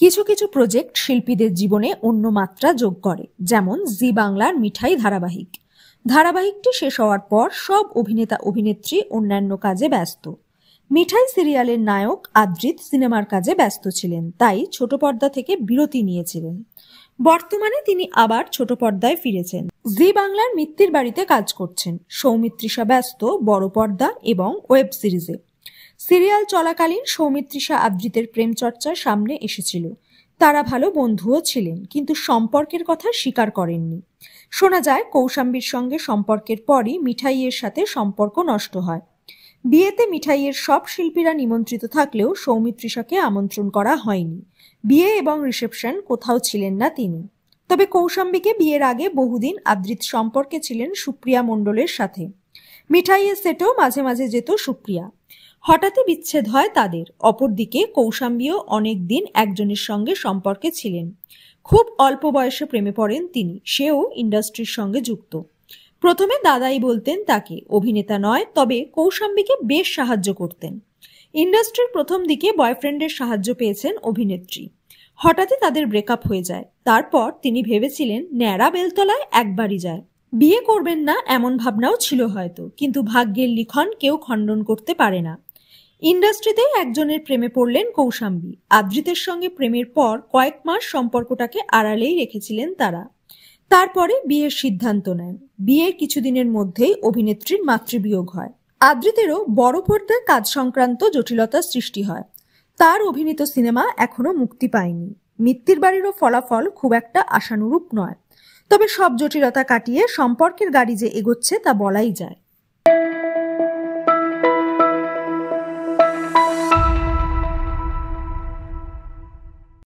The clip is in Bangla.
কিছু কিছু প্রজেক্ট শিল্পীদের জীবনে অন্য মাত্রা যোগ করে, যেমন জি বাংলার মিঠাই ধারাবাহিকটি শেষ হওয়ার পর সব অভিনেতা অভিনেত্রী অন্যান্য কাজে ব্যস্ত। মিঠাই সিরিয়ালের নায়ক আদ্রিত সিনেমার কাজে ব্যস্ত ছিলেন, তাই ছোট পর্দা থেকে বিরতি নিয়েছিলেন। বর্তমানে তিনি আবার ছোট পর্দায় ফিরেছেন। জি বাংলার মিত্তির বাড়িতে কাজ করছেন। সৌমিত্রিষা ব্যস্ত বড় পর্দা এবং ওয়েব সিরিজে। সিরিয়াল চলাকালীন সৌমিত্রিষা আদ্রিতের প্রেম চর্চা সামনে এসেছিল। তারা ভালো বন্ধুও ছিলেন, কিন্তু সম্পর্কের কথা স্বীকার করেননি। শোনা যায় কৌশাম্বীর সঙ্গে সম্পর্কের পরই মিঠাইয়ের সাথে সম্পর্ক নষ্ট হয়। বিয়েতে মিঠাইয়ের সব শিল্পীরা নিমন্ত্রিত থাকলেও সৌমিত্রিষাকে আমন্ত্রণ করা হয়নি। বিয়ে এবং রিসেপশন কোথাও ছিলেন না তিনি। তবে কৌশাম্বীকে বিয়ের আগে বহুদিন আদ্রিত সম্পর্কে ছিলেন সুপ্রিয়া মণ্ডলের সাথে। মিঠাইয়ের সেটেও মাঝে মাঝে যেত সুপ্রিয়া। হঠাৎই বিচ্ছেদ হয় তাদের। অপরদিকে কৌশাম্বীও অনেক দিন একজনের সঙ্গে সম্পর্কে ছিলেন। খুব অল্প বয়সে প্রেমে পড়েন তিনি। সেও ইন্ডাস্ট্রির সঙ্গে যুক্ত। প্রথমে দাদাই বলতেন তাকে, অভিনেতা নয়, তবে কৌশাম্বীকে বেশ সাহায্য করতেন। ইন্ডাস্ট্রির প্রথম দিকে বয়ফ্রেন্ডের সাহায্য পেয়েছেন অভিনেত্রী। হঠাৎই তাদের ব্রেকআপ হয়ে যায়। তারপর তিনি ভেবেছিলেন ন্যাড়া বেলতলায় একবারই যায়। বিয়ে করবেন না এমন ভাবনাও ছিল হয়তো, কিন্তু ভাগ্যের লিখন কেউ খণ্ডন করতে পারে না। ইন্ডাস্ট্রিতে একজনের প্রেমে পড়লেন কৌশাম্বী। আদ্রিতের সঙ্গে প্রেমের পর কয়েক মাস সম্পর্কটাকে আড়ালেই রেখেছিলেন তারা। তারপরে বিয়ের সিদ্ধান্ত নেন। বিয়ের কিছুদিনের মধ্যেই অভিনেত্রীর মাতৃবিয়োগ হয়। আদ্রিতেরও বড় পর্দায় কাজ সংক্রান্ত জটিলতার সৃষ্টি হয়। তার অভিনীত সিনেমা এখনো মুক্তি পায়নি। মিত্তির বাড়িরও ফলাফল খুব একটা আশানুরূপ নয়। তবে সব জটিলতা কাটিয়ে সম্পর্কের গাড়ি যে এগোচ্ছে তা বলাই যায়।